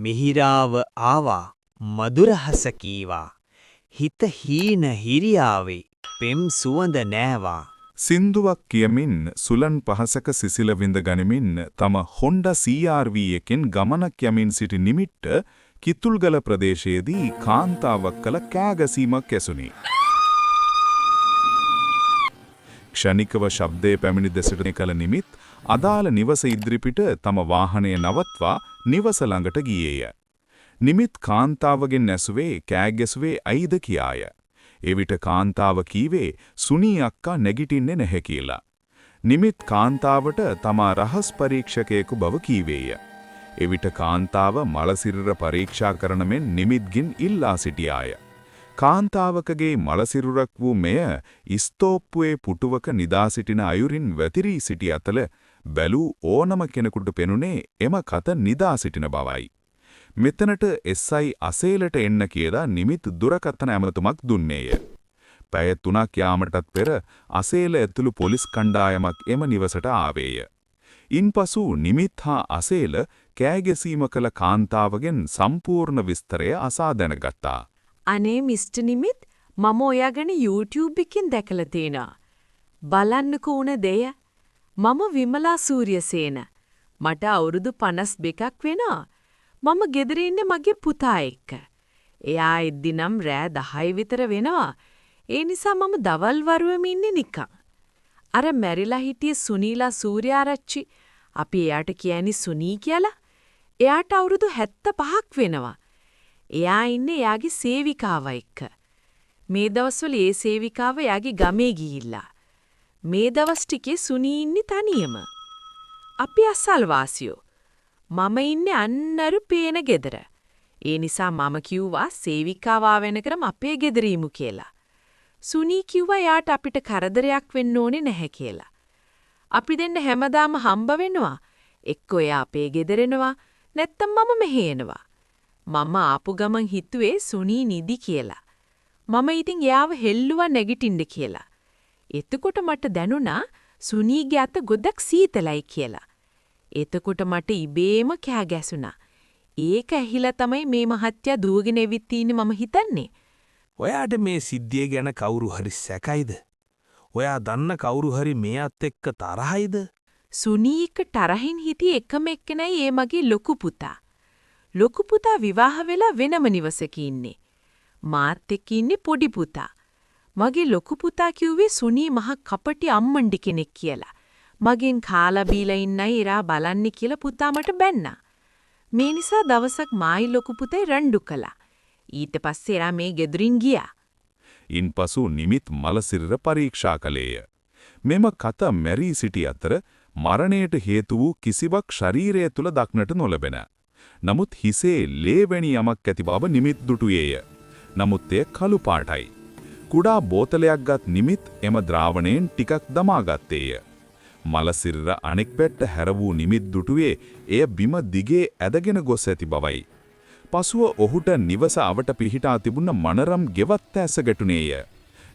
මිහිරාව ආවා මధుරහස කීවා හිත හීන හිරියාවේ පෙම් සුවඳ නෑවා. සින්දුවක් කියමින් සුලන් පහසක සිසිල විඳ ගනිමින් තම හොන්ඩා CRV එකෙන් ගමනක් යමින් සිටි නිමිට්ට කිතුල්ගල ප්‍රදේශයේදී කාන්තාවක් කළ කෑගැසීමක් ඇසුණි. ක්ෂණිකව ශබ්දයේ පැමිණි දෙසට කළ නිමිත් අදාළ නිවස ඉදිරිපිට තම වාහනය නවත්වා නිවස ළඟට ගියේය. නිමිත් කාන්තාවගෙන් ඇසුවේ කෑගැසුවේ ඇයිද කියාය. එවිට කාන්තාව කීවේ සුනී අක්කා නැගිටින්නේ නැහැ කියලා. නිමිත් කාන්තාවට තමා රහස් පරීක්ෂකයෙකු බව කීවේය. එවිට කාන්තාව මලසිරර පරීක්ෂා කරන මෙන් නිමිත්ගෙන් ඉල්ලා සිටියාය. කාන්තාවකගේ මලසිරුරක් වූ මෙය ස්තෝප්පුවේ පුටුවක නිදා සිටින අයුරින් වැතිරී සිටි අතල බැලූ ඕනම කෙනෙකුට පෙනුනේ එම කත නිදා සිටින බවයි. මෙතනට SI අසේලට එන්න කියලා නිමිත් දුරකථන ඇමතුමක් දුන්නේය. පැය 3ක් යාමටත් පෙර අසේල ඇතුළු පොලිස් කණ්ඩායමක් එම නිවසට ආවේය. ඉන්පසු නිමිත් හා අසේල කෑගැසීම කළ කාන්තාවගෙන් සම්පූර්ණ විස්තරය අසා දැනගත්තා. අනේ මිස්ටර් නිමිත් මම ඔයා ගැන YouTube එකෙන් දැකලා තියෙනවා. බලන්නකෝ උන දෙය. මම විමලා සූර්යසේන. මට අවුරුදු 52ක් වෙනවා. මම ගෙදර ඉන්නේ මගේ පුතා එක්ක. එයා එද්දි නම් රෑ 10 විතර වෙනවා. ඒ නිසා මම දවල් වරුවෙම ඉන්නේ නිකන්. අර මැරිලා හිටිය සුනීලා සූර්යාරච්චි අපි එයාට කියන්නේ සුනී කියලා. එයාට අවුරුදු 75ක් වෙනවා. එයා ඉන්නේ එයාගේ සේවිකාව එක්ක. මේ දවස්වල ඒ සේවිකාව එයාගේ ගමේ ගිහිල්ලා. මේ දවස් ටිකේ සුනී ඉන්නේ තනියම. අපි අසල්වාසියෝ. මම ඉන්නේ අන්නරු පේන ගෙදර. ඒ නිසා මම කිව්වා සේවිකාව ආවෙනකරම අපේ ගෙදර ඉමු කියලා. සුනී කිව්වා යාට අපිට කරදරයක් වෙන්න ඕනේ නැහැ කියලා. අපි දෙන්න හැමදාම හම්බ වෙනවා. එක්කෝ එයා අපේ ගෙදර එනවා නැත්තම් මම මෙහෙ එනවා. මම ආපු ගමන් හිතුවේ සුනී නිදි කියලා. මම ඉතින් එයාව හෙල්ලුවා නැගිටින්න කියලා. එතකොට මට දැනුණා සුනීගේ අත ගොඩක් සීතලයි කියලා. එතකොට මට ඉබේම කෑ ගැසුණා. ඒක ඇහිලා තමයි මේ මහත්තයා දුවගෙන එවිත් ඉන්නේ මම හිතන්නේ. ඔයාට මේ සිද්ධිය ගැන කවුරු හරි සැකයිද? ඔයා දන්න කවුරු හරි මෙයාත් එක්ක තරහයිද? සුනීක තරහින් හිටියේ එකම එක්කෙනයි ඒ මගේ ලොකු පුතා. ලොකු පුතා විවාහ වෙලා වෙනම නිවසක ඉන්නේ. මාත් එක්ක ඉන්නේ පොඩි පුතා. මගේ ලොකු පුතා කිව්වේ සුනී මහ කපටි අම්මණ්ඩි කෙනෙක් කියලා. මගෙන් කාලා බීලා ඉන්නයි ඉරා බලන්නේ කියලා පුතා මට බැන්නා. මේ නිසා දවසක් මායි ලොකු පුතේ රණ්ඩු කළා. ඊට පස්සේ එරා මේ ගෙදරින් ගියා. ඉන්පසු නිමිත් මලසිරර පරීක්ෂා කළේය. මෙම කත මැරී සිටි අතර මරණයට හේතු වූ කිසිවක් ශරීරය තුල දක්නට නොලැබෙන. නමුත් හිසේ ලේවැනි යමක් ඇති බව නිමිත් දුටුවේය. නමුත් එය කළු පාටයි. කුඩා බෝතලයක් ගත් නිමිත් එම ද්‍රාවණයෙන් ටිකක් දමා ගත්තේය. මලසිරර අනෙක් පැත්ත හැර වූ නිමිත් දුටුවේ එය බිම දිගේ ඇදගෙන ගොස් ඇති බවයි. පසුව ඔහුට නිවස අවට පිහිටා තිබුණ මනරම් ගෙවත්ත ඇස ගැටුණේය.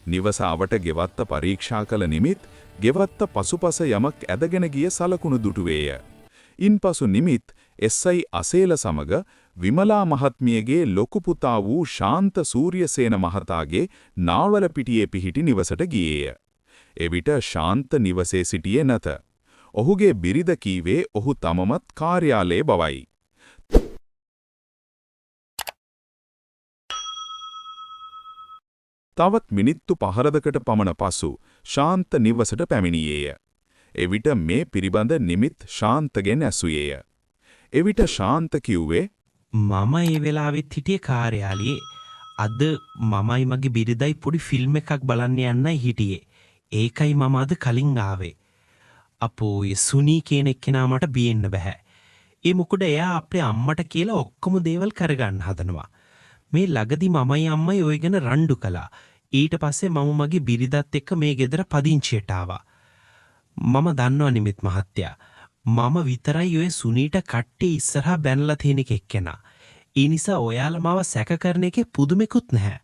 නිවස අවට ගෙවත්ත පරීක්ෂා කළ නිමිත් ගෙවත්ත පසුපස යමක් ඇදගෙන ගිය සලකුණු දුටුවේය. ඉන්පසු නිමිත් SI අසේල සමග විමලා මහත්මියගේ ලොකු පුතා වූ ශාන්ත සූර්යසේන මහතාගේ නාවලපිටියේ පිහිටි නිවසට ගියේය. එවිට ශාන්ත නිවසේ සිටියේ නැත. ඔහුගේ බිරිඳ කීවේ ඔහු තමමත් කාර්යාලයේ බවයි. තවත් මිනිත්තු 15කට පමණ පසු ශාන්ත නිවසට පැමිණියේය. එවිට මේ පිළිබඳ නිමිත් ශාන්තගෙන් ඇසුවේය. එවිට ශාන්ත කිව්වේ මම ඒ වෙලාවෙත් හිටියේ කාර්යාලයේ. අද මමයි මගේ බිරිඳයි පොඩි ෆිල්ම් එකක් බලන්න යන්නයි හිටියේ. ඒකයි මම අද කලින් ආවේ. අපෝ ඒ සුනී කියන එක්කෙනා මට බියෙන්න බෑ. ඒ මොකද එයා අපේ අම්මට කියලා ඔක්කොම දේවල් කරගන්න හදනවා. මේ ළඟදි මමයි අම්මයි ඔය ගැන රණ්ඩු කළා. ඊට පස්සේ මම මගේ බිරිඳත් එක්ක මේ ගෙදර පදිංචියට ආවා. මම දන්නවා නිමිත් මහත්තයා. මම විතරයි ඔය සුනීට කට්ටේ ඉස්සරහා බැනලා තියෙන එක්කෙනා. ඒ නිසා ඔයාලා මාව සැක කරන එකේ පුදුමෙකුත් නැහැ.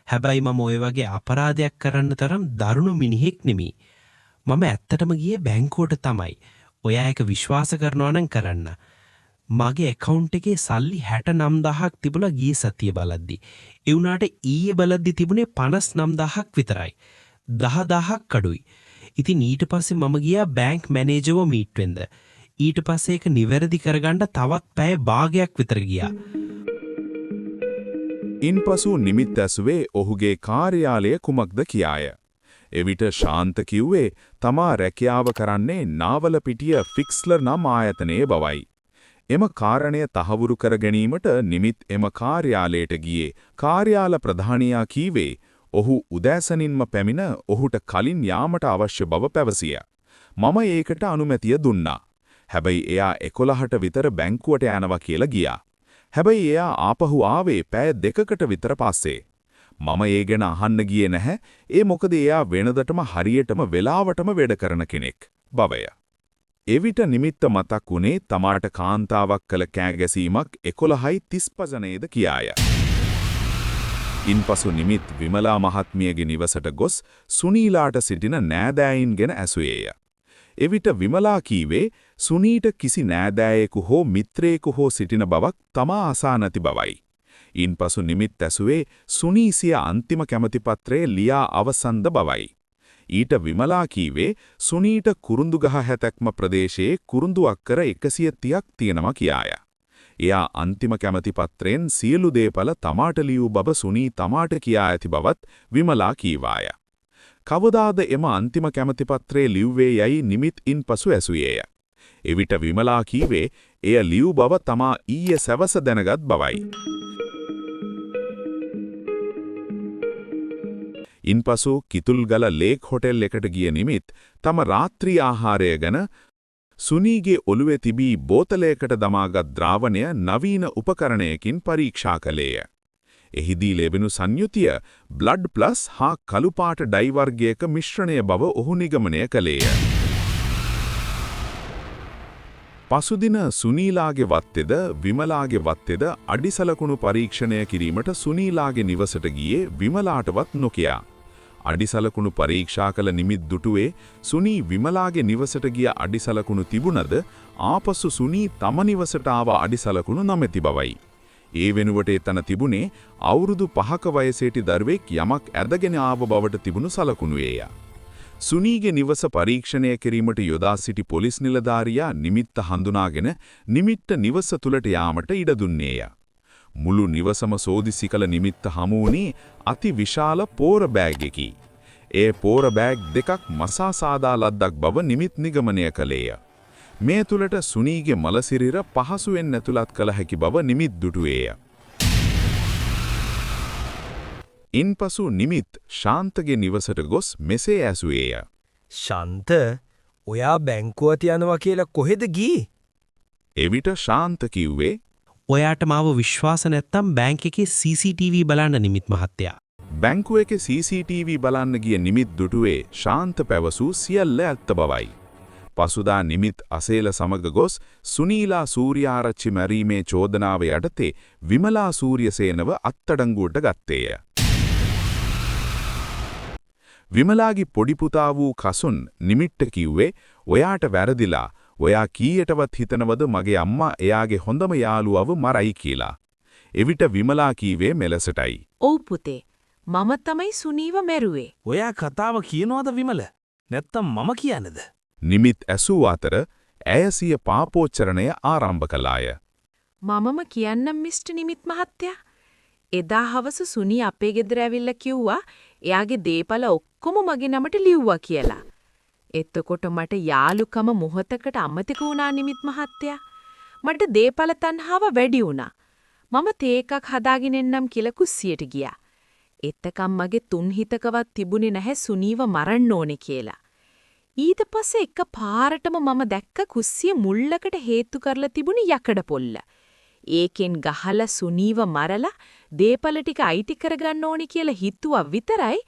හැබැයි මම ඔය වගේ අපරාධයක් කරන්න තරම් දරුණු මිනිහෙක් නෙමෙයි. මම ඇත්තටම ගියේ බැංකුවට තමයි. ඔයා ඒක විශ්වාස කරනවා නම් කරන්න. මගේ account එකේ සල්ලි 69000ක් තිබුණා ගිය සතිය බලද්දි. ඒ වුණාට ඊයේ බලද්දි තිබුණේ 59000ක් විතරයි. 10000ක් අඩුයි. ඉතින් ඊට පස්සේ මම ගියා බැංක් මැනේජර්ව මීට් වෙන්න. ඊට පස්සේ ඒක නිවැරදි කරගන්න තවත් පැය භාගයක් විතර ගියා. ඉන්පසු නිමිත් ඇසුවේ ඔහුගේ කාර්යාලය කුමක්ද කියාය. එවිට ශාන්ත කිව්වේ තමා රැකියාව කරන්නේ නාවලපිටිය ෆික්ස්ලර් නම් ආයතනයේ බවයි. එම කාරණය තහවුරු කර ගැනීමට නිමිත් එම කාර්යාලයට ගියේ. කාර්යාල ප්‍රධානියා කීවේ ඔහු උදෑසනින්ම පැමිණ ඔහුට කලින් යාමට අවශ්‍ය බව පැවසිය. මම ඒකට අනුමැතිය දුන්නා. හැබැයි එයා 11ට විතර බැංකුවට යනවා කියලා ගියා. හැබැයි එයා ආපහු ආවේ පැය 2කට විතර පස්සේ. මම ඒ ගැන අහන්න ගියේ නැහැ. ඒ මොකද එයා වෙනදටම හරියටම වෙලාවටම වැඩ කරන කෙනෙක් බවය. එවිට නිමිත්ත මතක් වුණේ තමාට කාන්තාවක් කළ කෑගැසීමක් 11:35 නේද කියාය. ඉන්පසු නිමිත් විමලා මහත්මියගේ නිවසට ගොස් සුනීලාට සිටින නෑදෑයින් ගැන ඇසුවේය. එවිට විමලා කීවේ සුනීට කිසි නෑදෑයෙකු හෝ මිත්‍රයෙකු හෝ සිටින බවක් තමා අසා නැති බවයි. ඉන්පසු නිමිත් ඇසුවේ සුනීසිය අන්තිම කැමැතිපත්‍රයේ ලියා අවසන්ද බවයි. ඊට විමලා කීවේ සුනීට කුරුඳුගහ හැතැක්ම ප්‍රදේශයේ කුරුඳු අක්කර 130ක් තියෙනවා කියාය. එයා අන්තිම කැමැතිපත්‍රයෙන් සියලු දේපල තමාට ලියූ බව සුනී තමාට කියා ඇති බවත් විමලා කීවාය. කවදාද එම අන්තිම කැමැතිපත්‍රයේ ලිව්වේ යයි නිමිත් ඉන්පසු ඇසුවේය. එවිට විමලා කීවේ එය ලියූ බව තමා ඊයේ සවස දැනගත් බවයි. ඉන්පසු කිතුල්ගල ලේක් හොටෙල් එකට ගිය නිමිත් තම රාත්‍රී ආහාරය ගැන සුනීගේ ඔළුවේ තිබී බෝතලයකට දමාගත් ද්‍රාවණය නවීන උපකරණයකින් පරීක්ෂා කළේය. එහිදී ලැබෙනු සංයුතිය බ්ලඩ් ප්ලස් හා කළුපාට ඩයි වර්ගයක මිශ්‍රණය බව ඔහු නිගමනය කළේය. පසුදින සුනීලාගේ වත්තේද විමලාගේ වත්තේද අඩිසලකුණු පරීක්ෂණය කිරීමට සුනීලාගේ නිවසට ගියේ විමලාටවත් නොකියා. අඩිසලකුණු පරීක්ෂා කළ නිමිත් දුටුවේ සුනී විමලාගේ නිවසට ගිය අඩිසලකුණු තිබුණද ආපසු සුනී තම නිවසට ආව අඩිසලකුණු නොමැති බවයි. ඒ වෙනුවට එතන තිබුණේ අවුරුදු 5ක වයසේටි දරුවෙක් යමක් ඇදගෙන ආව බවට තිබුණු සලකුණුවේය. සුනීගේ නිවස පරීක්ෂණය කිරීමට යොදා සිටි පොලිස් නිලධාරියා නිමිත්ත හඳුනාගෙන නිමිත්ත නිවස තුලට යාමට ඉඩ දුන්නේය. මුළු නිවසම සෝදිසි කළ නිමිත්ත හමු වුණේ අති විශාල පෝර බෑග් එකකි. ඒ පෝර බෑග් දෙකක් මසා සාදා ලද්දක් බව නිමිත් නිගමනය කළේය. මේ තුලට සුනීගේ මලසිරිර පහසුවෙන් ඇතුළත් කළ හැකි බව නිමිත් දුටුවේය. ඉන්පසු නිමිත් ශාන්තගේ නිවසට ගොස් මෙසේ ඇසුවේය. ශාන්ත, ඔයා බැංකුවට යනවා කියලා කොහෙද ගියේ? එවිට ශාන්ත කිව්වේ ඔයාට මාව විශ්වාස නැත්තම් බැංක් එකේ CCTV බලන්න නිමිත් මහත්තයා. බැංකුව එකේ CCTV බලන්න ගිය නිමිත් දුටුවේ ශාන්ත පැවසූ සියල්ල ඇත්ත බවයි. පසුදා නිමිත් අසේල සමග ගොස් සුනීලා සූර්යාරච්චි මැරීමේ චෝදනාව යටතේ විමලා සූර්යසේනව අත්අඩංගුවට ගත්තේය. විමලාගේ පොඩි පුතා වූ කසුන් නිමිට්ට කිව්වේ ඔයාට වැරදිලා. ඔයා කීයටවත් හිතනවද මගේ අම්මා එයාගේ හොඳම යාළුවව මරයි කියලා. එවිට විමලා කීවේ මෙලෙසටයි. ඔව් පුතේ. මම තමයි සුනීව මැරුවේ. ඔයා කතාව කියනවාද විමල? නැත්තම් මම කියන්නද? නිමිත් ඇසූ අතර ඇය සිය පාපෝච්චරණය ආරම්භ කළාය. මමම කියන්නම් මිස්ටර් නිමිත් මහත්තයා. එදා හවස සුනී අපේ ගෙදර ඇවිල්ලා කිව්වා එයාගේ දේපල ඔක්කොම මගේ නමට ලිව්වා කියලා. එතකොට මට යාළුකම මොහොතකට අමතක වුණා නිමිත් මහත්තයා. මට දේපල තණ්හාව වැඩි වුණා. මම තේ එකක් හදාගෙන එන්නම් කියලා කුස්සියට ගියා. එතකම් මගේ තුන් හිතකවත් තිබුණේ නැහැ සුනීව මරන්න ඕනේ කියලා. ඊට පස්සේ එක පාරටම මම දැක්ක කුස්සිය මුල්ලකට හේතු කරලා තිබුණේ යකඩ පොල්ල. ඒකෙන් ගහලා සුනීව මරලා දේපල ටික අයිති කරගන්න ඕනේ කියලා හිතුවා විතරයි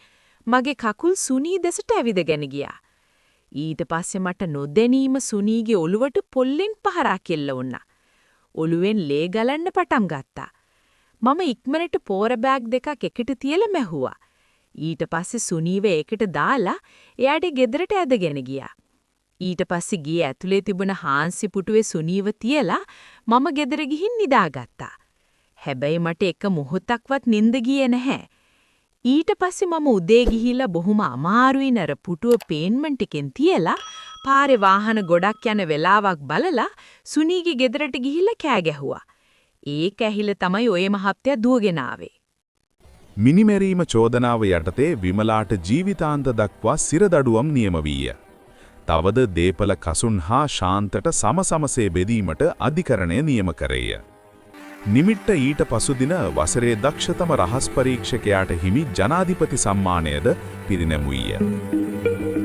මගේ කකුල් සුනී දෙසට ඇවිදගෙන ගියා. ඊට පස්සේ මට නොදැනීම සුනීගේ ඔළුවට පොල්ලෙන් පහරක් කෙල්ල වුණා. ඔළුවෙන් ලේ ගලන්න පටන් ගත්තා. මම ඉක්මනට පෝර බෑග් දෙකක් එකට තියලා මැහුවා. ඊට පස්සේ සුනීව ඒකට දාලා එයාට ගෙදරට ඇදගෙන ගියා. ඊට පස්සේ ගියේ ඇතුලේ තිබුණ හාන්සි පුටුවේ සුනීව තියලා මම ගෙදර ගිහින් නිදාගත්තා. හැබැයි මට එක මොහොතක්වත් නිින්ද ගියේ නැහැ. ඊට පස්සේ මම උදේ ගිහිල්ලා බොහොම අමාරුයි නර පුටුව පේන්මන්ට් එකෙන් තියලා පාරේ වාහන ගොඩක් යන වෙලාවක් බලලා සුනීගේ ගෙදරට ගිහිල්ලා කෑ ගැහුවා. ඒක ඇහිලා තමයි ඔය මහත්තයා දුවගෙන ආවේ. මිනිමැරීම චෝදනාව යටතේ විමලාට ජීවිතාන්ත දක්වා සිරදඩුවම් නියම වීය. තවද දේපල කසුන් හා ශාන්තට සමසමසේ බෙදීමට අධිකරණය නියම කරේය. නිමිට්ට ඊට පසුදින වසරේ දක්ෂතම රහස් පරීක්ෂකයාට හිමි ජනාධිපති සම්මානයද පිරිනැමුවිය.